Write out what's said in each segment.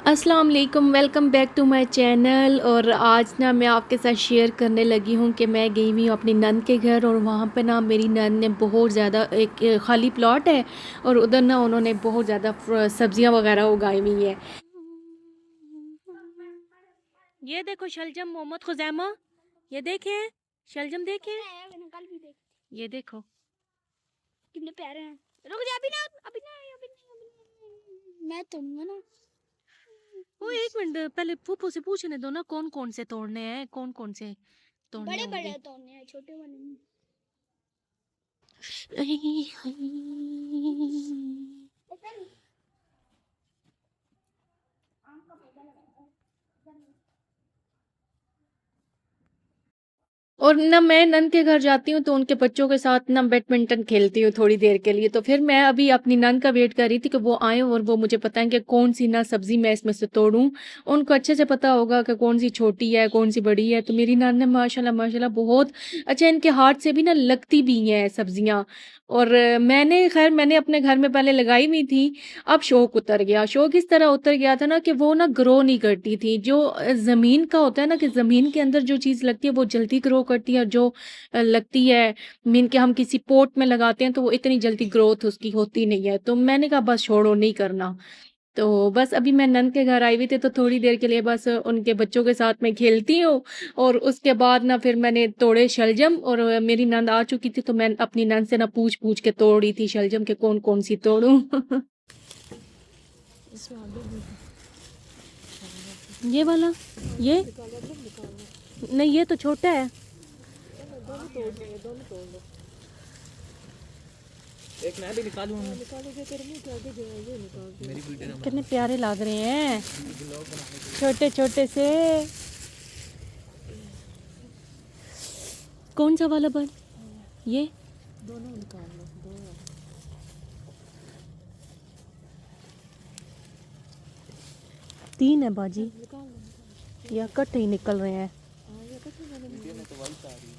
अस्सलाम वालेकुम, welcome back to my channel. और आज ना मैं आपके साथ शेयर करने लगी हूँ कि मैं गई हुई हूँ अपनी नंद के घर। और वहाँ पे ना मेरी नंद ने बहुत ज़्यादा एक खाली प्लॉट है और उधर ना उन्होंने बहुत ज़्यादा सब्जियाँ वगैरह उगाई हुई है। ये देखो शलजम मोहम्मद खुजैमा, ये देखें शलजम देखें, मैंने कल भी देखा। ये देखो कितने प्यारे हैं। रुक जा, अभी ना, अभी ना, अभी नहीं, अभी नहीं। मैं तोड़ूंगा ना। वो एक मिनट पहले फूफू से पूछने दो ना कौन कौन से तोड़ने हैं, कौन कौन से तोड़ने बड़े होंगे। बड़े तोड़ने हैं, छोटे वाले नहीं। ऐसा नहीं। आम का पौधा लगाया है। और ना मैं नंद के घर जाती हूँ तो उनके बच्चों के साथ ना बैडमिंटन खेलती हूँ थोड़ी देर के लिए। तो फिर मैं अभी अपनी नंद का वेट कर रही थी कि वो आए और वो मुझे बताएं कि कौन सी ना सब्जी मैं इसमें से तोड़ूं। उनको अच्छे से पता होगा कि कौन सी छोटी है कौन सी बड़ी है। तो मेरी नंद ने माशाल्लाह माशाल्लाह बहुत अच्छा, इनके हाथ से भी ना लगती भी हैं सब्जियां। और मैंने अपने घर में पहले लगाई हुई थी। अब शौक उतर गया, शौक इस तरह उतर गया था ना कि वो ना ग्रो नहीं करती थी। जो ज़मीन का होता है ना कि ज़मीन के अंदर जो चीज़ लगती है वो जल्दी ग्रो करती है, और जो लगती है मीन के हम किसी पोट में लगाते हैं तो वो इतनी जल्दी ग्रोथ उसकी होती नहीं है। तो मैंने कहा बस छोड़ो, नहीं करना। तो बस अभी मैं नंद के घर आई हुई थी तो थोड़ी देर के लिए बस उनके बच्चों के साथ मैं खेलती हूँ। और उसके बाद ना फिर मैंने तोड़े शलजम, और मेरी नंद आ चुकी थी तो मैं अपनी नंद से ना पूछ पूछ के तोड़ी थी शलजम के कौन कौन सी तोड़ूं। ये वाला, ये नहीं, ये तो छोटा है। एक मैं भी निकालूं मेरी वीडियो ना कितने प्यारे लग रहे हैं, छोटे छोटे से। कौन सा वाला बन, ये दोनों निकाल लो दो। तीन है बाजी, निकाल लो या कट ही निकल रहे हैं। हाँ ये कट मैंने वीडियो में तो वॉइस आ रही है।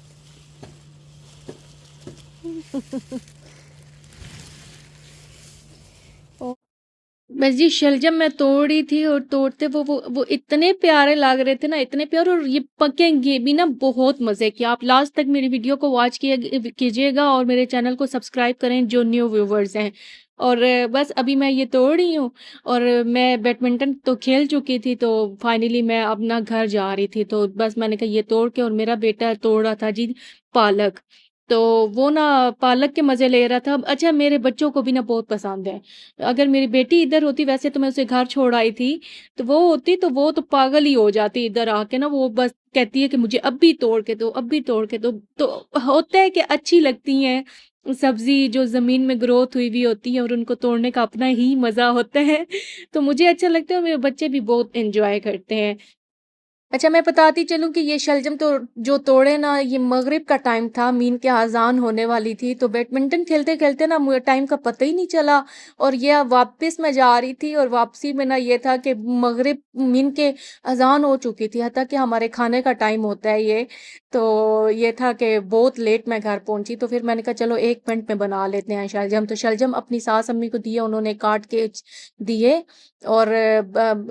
बस जी शलजम मैं तोड़ी थी और तोड़ते वो इतने प्यारे लग रहे थे ना, इतने प्यारे। और ये पकेंगे भी ना, बहुत मज़े किया। आप लास्ट तक मेरी वीडियो को वॉच कीजिएगा और मेरे चैनल को सब्सक्राइब करें जो न्यू व्यूवर्स हैं। और बस अभी मैं ये तोड़ रही हूँ। और मैं बैडमिंटन तो खेल चुकी थी तो फाइनली मैं अपना घर जा रही थी तो बस मैंने कहा ये तोड़ के। और मेरा बेटा तोड़ रहा था जी पालक। तो वो ना पालक के मज़े ले रहा था। अच्छा, मेरे बच्चों को भी ना बहुत पसंद है। अगर मेरी बेटी इधर होती, वैसे तो मैं उसे घर छोड़ आई थी, तो वो होती तो वो तो पागल ही हो जाती इधर आके ना। वो बस कहती है कि मुझे अब भी तोड़ के दो, अब भी तोड़ के दो। तो होता है कि अच्छी लगती हैं सब्जी जो जमीन में ग्रोथ हुई हुई होती है, और उनको तोड़ने का अपना ही मजा होता है। तो मुझे अच्छा लगता है, मेरे बच्चे भी बहुत एंजॉय करते हैं। अच्छा, मैं बताती चलूँ कि ये शलजम तो जो तोड़े ना, ये मगरिब का टाइम था, मीन के अजान होने वाली थी। तो बैडमिंटन खेलते खेलते ना मुझे टाइम का पता ही नहीं चला। और ये अब वापस मैं जा रही थी और वापसी में ना ये था कि मगरिब मीन के अजान हो चुकी थी, हत्ता कि हमारे खाने का टाइम होता है ये। तो ये था कि बहुत लेट मैं घर पहुंची। तो फिर मैंने कहा चलो 1 मिनट में बना लेते हैं शलजम। तो शलजम अपनी सास अम्मी को दिए, उन्होंने काट के दिए। और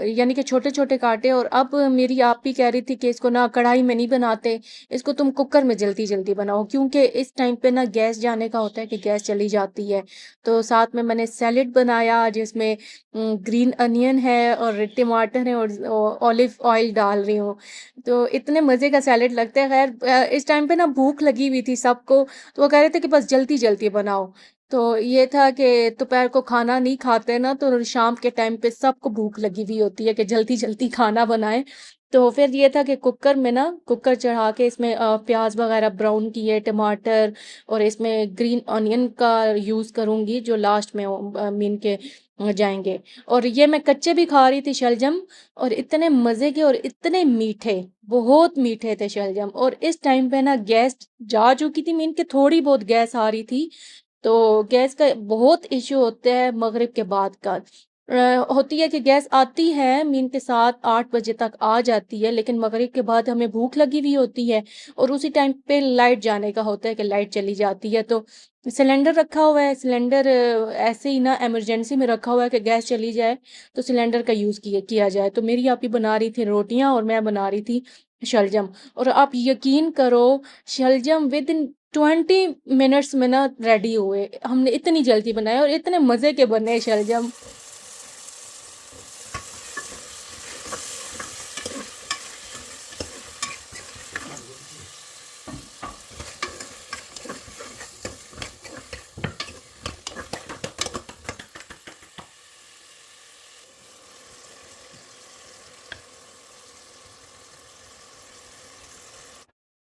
यानी कि छोटे छोटे काटे। और अब मेरी आप भी कह रही थी कि इसको ना कढ़ाई में नहीं बनाते, इसको तुम कुकर में जल्दी जल्दी बनाओ, क्योंकि इस टाइम पे ना गैस जाने का होता है कि गैस चली जाती है। तो साथ में मैंने सैलेड बनाया जिसमें ग्रीन अनियन है और टमाटर है और ऑलिव ऑयल डाल रही हूँ। तो इतने मज़े का सैलेड लगता है। खैर इस टाइम पे ना भूख लगी हुई थी सबको, तो वो कह रहे थे कि बस जल्दी जल्दी बनाओ। तो ये था कि दोपहर को खाना नहीं खाते ना, तो शाम के टाइम पे सबको भूख लगी हुई होती है कि जल्दी जल्दी खाना बनाएं। तो फिर ये था कि कुकर में ना, कुकर चढ़ा के इसमें प्याज वगैरह ब्राउन किए, टमाटर, और इसमें ग्रीन ऑनियन का यूज़ करूँगी जो लास्ट में मीन के जाएंगे। और ये मैं कच्चे भी खा रही थी शलजम, और इतने मज़े के और इतने मीठे, बहुत मीठे थे शलजम। और इस टाइम पे ना गैस जा चुकी थी, मीन के थोड़ी बहुत गैस आ रही थी। तो गैस का बहुत इश्यू होता है मगरिब के बाद का। होती है कि गैस आती है मीन के 7-8 बजे तक आ जाती है, लेकिन मगरिब के बाद हमें भूख लगी हुई होती है और उसी टाइम पे लाइट जाने का होता है कि लाइट चली जाती है। तो सिलेंडर रखा हुआ है, सिलेंडर ऐसे ही ना इमरजेंसी में रखा हुआ है कि गैस चली जाए तो सिलेंडर का यूज़ किया जाए। तो मेरी आपी बना रही थी रोटियां और मैं बना रही थी शलजम। और आप यकीन करो, शलजम विद इन 20 मिनट्स में ना रेडी हुए। हमने इतनी जल्दी बनाया और इतने मज़े के बने शलजम।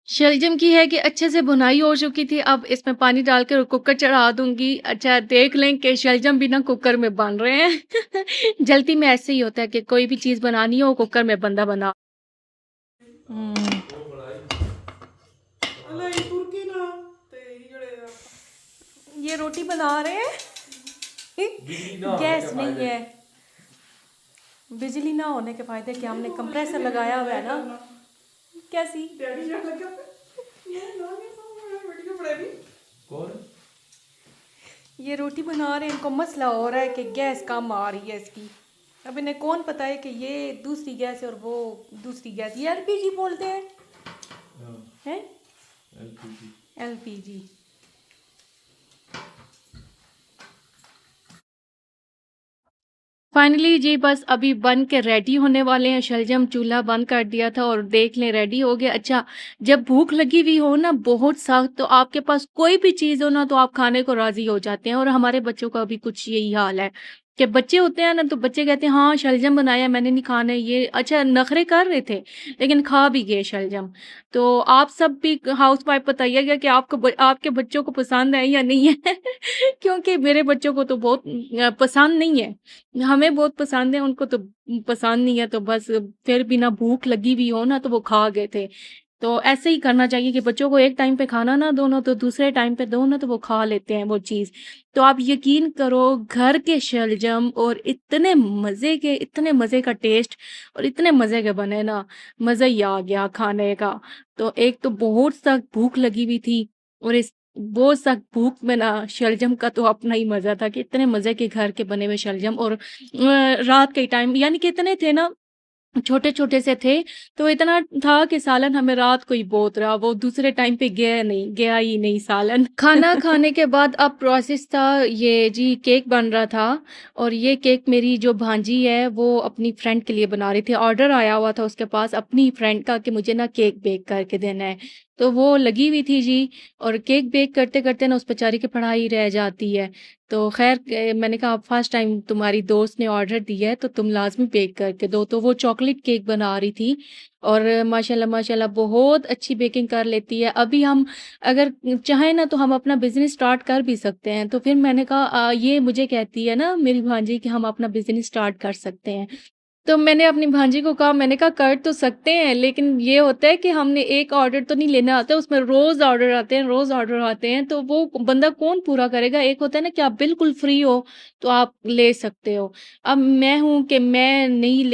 शलजम की है कि अच्छे से भुनाई हो चुकी थी। अब इसमें पानी डाल कर कुकर चढ़ा दूंगी। अच्छा देख लें कि शलजम भी ना कुकर में बन रहे हैं। जल्दी में ऐसे ही होता है कि कोई भी चीज़ बनानी हो कुकर में बंदा बना। ये रोटी बना रहे हैं। गैस नहीं है। बिजली ना होने के फायदे क्या, हमने कंप्रेसर लगाया हुआ है ना। कैसी ये रोटी बना रहे हैं, इनको मसला हो रहा है कि गैस कम आ रही है इसकी। अब इन्हें कौन पता है कि ये दूसरी गैस है और वो दूसरी गैस। ये एलपीजी बोलते हैं एलपीजी। फाइनली जी बस अभी बन के रेडी होने वाले हैं शलजम। चूल्हा बंद कर दिया था और देख लें रेडी हो गया। अच्छा जब भूख लगी हुई हो ना बहुत सख्त, तो आपके पास कोई भी चीज़ हो ना तो आप खाने को राज़ी हो जाते हैं। और हमारे बच्चों का भी कुछ यही हाल है कि बच्चे होते हैं ना तो बच्चे कहते हैं हाँ शलजम बनाया मैंने नहीं खाना ये। अच्छा नखरे कर रहे थे लेकिन खा भी गए शलजम। तो आप सब भी हाउस वाइफ बताइएगा कि आपके बच्चों को पसंद है या नहीं है। क्योंकि मेरे बच्चों को तो बहुत पसंद नहीं है। हमें बहुत पसंद है, उनको तो पसंद नहीं है। तो बस फिर भी ना भूख लगी हुई हो ना तो वो खा गए थे। तो ऐसे ही करना चाहिए कि बच्चों को एक टाइम पे खाना ना दो ना तो दूसरे टाइम पे दो ना तो वो खा लेते हैं वो चीज़। तो आप यकीन करो घर के शलजम और इतने मज़े का टेस्ट और इतने मज़े के बने ना, मज़ा ही आ गया खाने का। तो एक तो बहुत सख्त भूख लगी हुई थी और इस बहुत सख्त भूख में ना शलजम का तो अपना ही मज़ा था कि इतने मज़े के घर के बने हुए शलजम। और रात के टाइम यानी कि इतने थे ना, छोटे-छोटे से थे, तो इतना था कि सालन हमें रात को ही बहुत रहा, वो दूसरे टाइम पे गया ही नहीं सालन। खाना खाने के बाद अब प्रोसेस था ये जी केक बन रहा था। और ये केक मेरी जो भांजी है वो अपनी फ्रेंड के लिए बना रही थी। ऑर्डर आया हुआ था उसके पास अपनी फ्रेंड का कि मुझे ना केक बेक करके देना है। तो वो लगी हुई थी जी। और केक बेक करते-करते ना उस बेचारी की पढ़ाई रह जाती है। तो ख़ैर मैंने कहा अब फर्स्ट टाइम तुम्हारी दोस्त ने ऑर्डर दिया है तो तुम लाज़मी बेक करके दो। तो वो चॉकलेट केक बना रही थी और माशाल्लाह माशाल्लाह बहुत अच्छी बेकिंग कर लेती है। अभी हम अगर चाहें ना तो हम अपना बिज़नेस स्टार्ट कर भी सकते हैं। तो फिर मैंने कहा ये मुझे कहती है ना मेरी भांजी कि हम अपना बिज़नेस स्टार्ट कर सकते हैं। तो मैंने अपनी भांजी को कहा, मैंने कहा कर तो सकते हैं लेकिन ये होता है कि हमने एक ऑर्डर तो नहीं लेना आता, उसमें रोज़ ऑर्डर आते हैं, रोज़ ऑर्डर आते हैं तो वो बंदा कौन पूरा करेगा। एक होता है ना कि आप बिल्कुल फ्री हो तो आप ले सकते हो। अब मैं हूँ कि मैं नहीं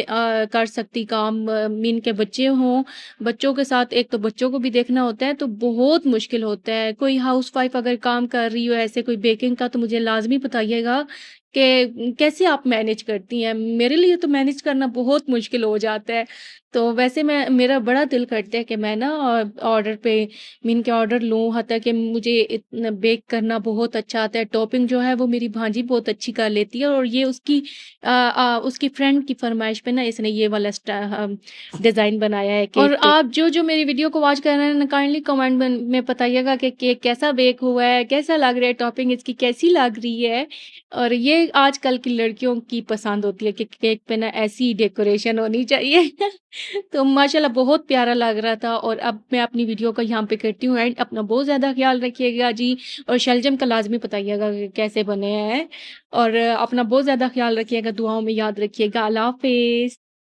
कर सकती काम, मीन के बच्चे हों, बच्चों के साथ एक तो बच्चों को भी देखना होता है तो बहुत मुश्किल होता है। कोई हाउसवाइफ़ अगर काम कर रही हो ऐसे कोई बेकिंग का तो मुझे लाज़मी बताइएगा कि कैसे आप मैनेज करती हैं? मेरे लिए तो मैनेज करना बहुत मुश्किल हो जाता है। तो वैसे मेरा बड़ा दिल करता है कि मैं ना ऑर्डर पे मीन के ऑर्डर लूँ, हत्ता कि मुझे बेक करना बहुत अच्छा आता है। टॉपिंग जो है वो मेरी भांजी बहुत अच्छी कर लेती है और ये उसकी फ्रेंड की फ़रमाइश पे ना इसने ये वाला डिज़ाइन बनाया है केक और पे। आप जो मेरी वीडियो को वॉच कर रहे हैं ना काइंडली कमेंट में बताइएगा कि केक कैसा बेक हुआ है, कैसा लग रहा है, टॉपिंग इसकी कैसी लग रही है। और ये आजकल की लड़कियों की पसंद होती है कि केक पे ना ऐसी डेकोरेशन होनी चाहिए। तो माशाल्लाह बहुत प्यारा लग रहा था। और अब मैं अपनी वीडियो को यहाँ पे करती हूँ एंड। अपना बहुत ज़्यादा ख्याल रखिएगा जी और शलजम का लाज़मी बताइएगा कि कैसे बने हैं। और अपना बहुत ज़्यादा ख्याल रखिएगा, दुआओं में याद रखिएगा। अल्लाह हाफ़िज़।